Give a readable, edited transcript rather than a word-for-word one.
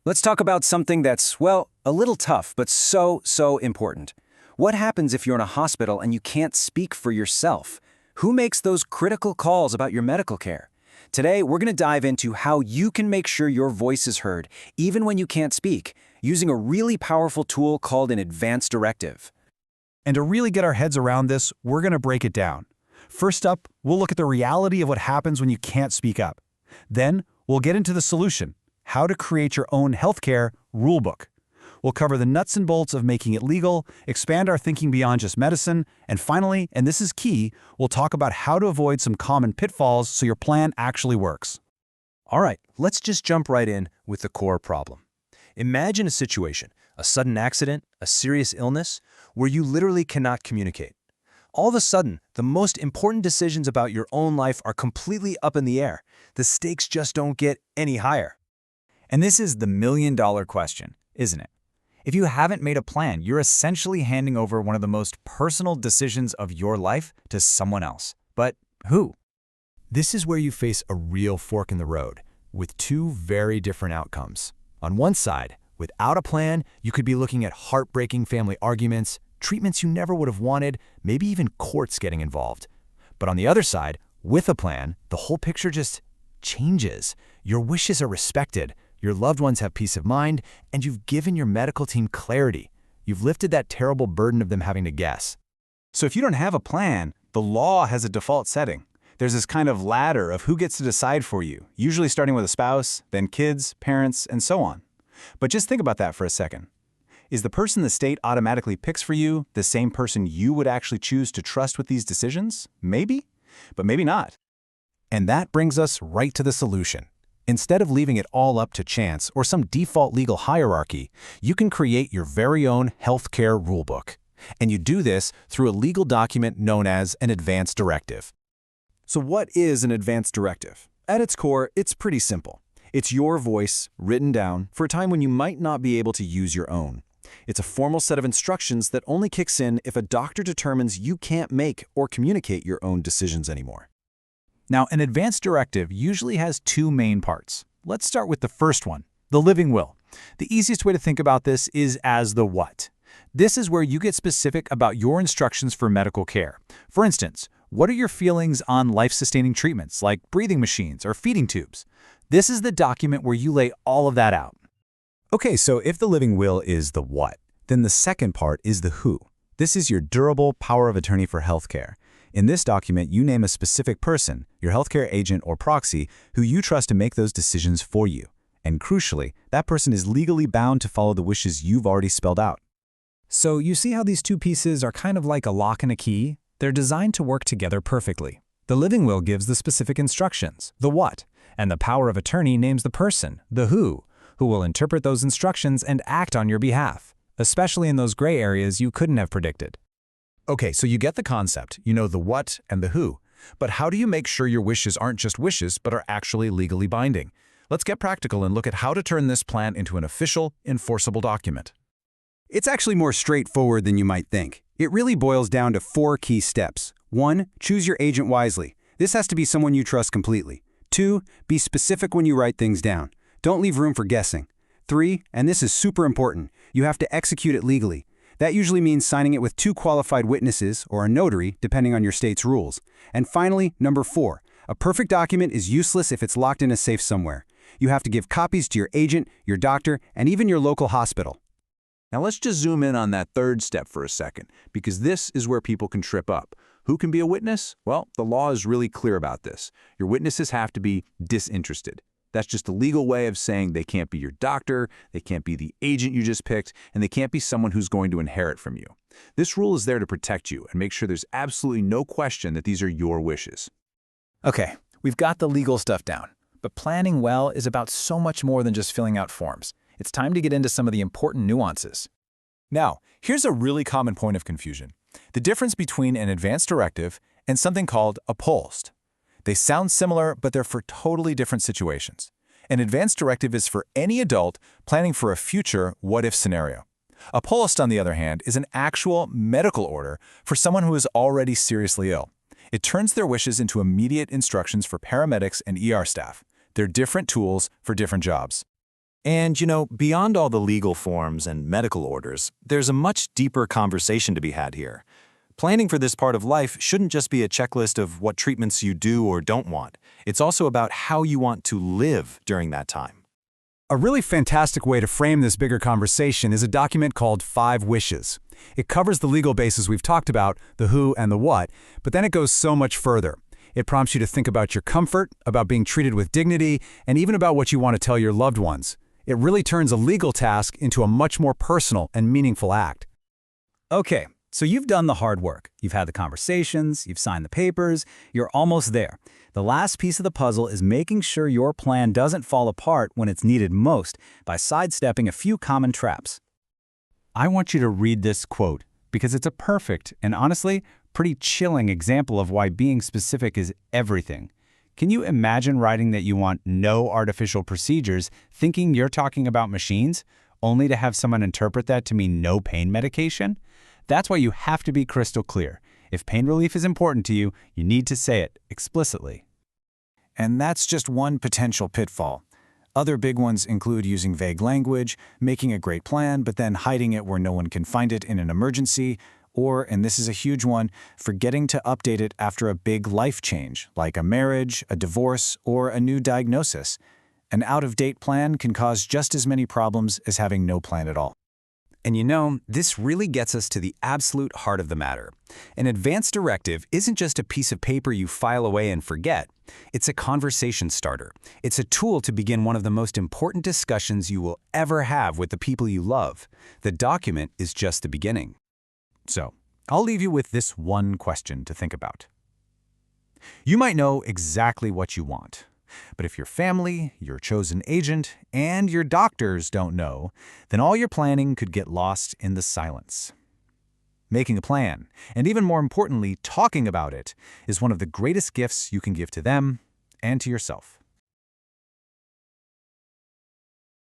Let's talk about something that's, well, a little tough, but so important. What happens if you're in a hospital and you can't speak for yourself? Who makes those critical calls about your medical care? Today, we're going to dive into how you can make sure your voice is heard, even when you can't speak, using a really powerful tool called an advanced directive. And to really get our heads around this, we're going to break it down. First up, we'll look at the reality of what happens when you can't speak up. Then, we'll get into the solution, how to create your own healthcare rulebook. We'll cover the nuts and bolts of making it legal, expand our thinking beyond just medicine, and finally, and this is key, we'll talk about how to avoid some common pitfalls so your plan actually works. All right, let's just jump right in with the core problem. Imagine a situation, a sudden accident, a serious illness, where you literally cannot communicate. All of a sudden, the most important decisions about your own life are completely up in the air. The stakes just don't get any higher. And this is the million-dollar question, isn't it? If you haven't made a plan, you're essentially handing over one of the most personal decisions of your life to someone else. But who? This is where you face a real fork in the road, with two very different outcomes. On one side, without a plan, you could be looking at heartbreaking family arguments, treatments you never would have wanted, maybe even courts getting involved. But on the other side, with a plan, the whole picture just changes. Your wishes are respected, your loved ones have peace of mind, and you've given your medical team clarity. You've lifted that terrible burden of them having to guess. So if you don't have a plan, the law has a default setting. There's this kind of ladder of who gets to decide for you, usually starting with a spouse, then kids, parents, and so on. But just think about that for a second. Is the person the state automatically picks for you the same person you would actually choose to trust with these decisions? Maybe, but maybe not. And that brings us right to the solution. Instead of leaving it all up to chance or some default legal hierarchy, you can create your very own healthcare rulebook. And you do this through a legal document known as an advanced directive. So what is an advanced directive? At its core, it's pretty simple. It's your voice, written down, for a time when you might not be able to use your own. It's a formal set of instructions that only kicks in if a doctor determines you can't make or communicate your own decisions anymore. Now, an advanced directive usually has two main parts. Let's start with the first one, the living will. The easiest way to think about this is as the what. This is where you get specific about your instructions for medical care. For instance, what are your feelings on life-sustaining treatments like breathing machines or feeding tubes? This is the document where you lay all of that out. Okay, so if the living will is the what, then the second part is the who. This is your durable power of attorney for healthcare. In this document, you name a specific person, your healthcare agent or proxy, who you trust to make those decisions for you. And crucially, that person is legally bound to follow the wishes you've already spelled out. So you see how these two pieces are kind of like a lock and a key? They're designed to work together perfectly. The living will gives the specific instructions, the what, and the power of attorney names the person, the who will interpret those instructions and act on your behalf, especially in those gray areas you couldn't have predicted. Okay, so you get the concept, you know the what and the who, but how do you make sure your wishes aren't just wishes but are actually legally binding? Let's get practical and look at how to turn this plan into an official, enforceable document. It's actually more straightforward than you might think. It really boils down to 4 key steps. 1. Choose your agent wisely. This has to be someone you trust completely. 2. Be specific when you write things down. Don't leave room for guessing. 3. And this is super important, you have to execute it legally. That usually means signing it with 2 qualified witnesses or a notary, depending on your state's rules. And finally, number 4. A perfect document is useless if it's locked in a safe somewhere. You have to give copies to your agent, your doctor, and even your local hospital. Now let's just zoom in on that third step for a second, because this is where people can trip up. Who can be a witness? Well, the law is really clear about this. Your witnesses have to be disinterested. That's just a legal way of saying they can't be your doctor, they can't be the agent you just picked, and they can't be someone who's going to inherit from you. This rule is there to protect you and make sure there's absolutely no question that these are your wishes. Okay, we've got the legal stuff down, but planning well is about so much more than just filling out forms. It's time to get into some of the important nuances. Now, here's a really common point of confusion. The difference between an advanced directive and something called a POLST. They sound similar, but they're for totally different situations. An advanced directive is for any adult planning for a future what-if scenario. A POLST, on the other hand, is an actual medical order for someone who is already seriously ill. It turns their wishes into immediate instructions for paramedics and ER staff. They're different tools for different jobs. And, beyond all the legal forms and medical orders, there's a much deeper conversation to be had here. Planning for this part of life shouldn't just be a checklist of what treatments you do or don't want. It's also about how you want to live during that time. A really fantastic way to frame this bigger conversation is a document called 5 Wishes. It covers the legal bases we've talked about, the who and the what, but then it goes so much further. It prompts you to think about your comfort, about being treated with dignity, and even about what you want to tell your loved ones. It really turns a legal task into a much more personal and meaningful act. Okay, so you've done the hard work. You've had the conversations, you've signed the papers, you're almost there. The last piece of the puzzle is making sure your plan doesn't fall apart when it's needed most by sidestepping a few common traps. I want you to read this quote because it's a perfect and honestly pretty chilling example of why being specific is everything. Can you imagine writing that you want no artificial procedures, thinking you're talking about machines, only to have someone interpret that to mean no pain medication? That's why you have to be crystal clear. If pain relief is important to you, you need to say it explicitly. And that's just one potential pitfall. Other big ones include using vague language, making a great plan, but then hiding it where no one can find it in an emergency, or, and this is a huge one, forgetting to update it after a big life change, like a marriage, a divorce, or a new diagnosis. An out-of-date plan can cause just as many problems as having no plan at all. And this really gets us to the absolute heart of the matter. An advance directive isn't just a piece of paper you file away and forget. It's a conversation starter. It's a tool to begin one of the most important discussions you will ever have with the people you love. The document is just the beginning. So, I'll leave you with this one question to think about. You might know exactly what you want. But if your family, your chosen agent, and your doctors don't know, then all your planning could get lost in the silence. Making a plan, and even more importantly, talking about it, is one of the greatest gifts you can give to them and to yourself.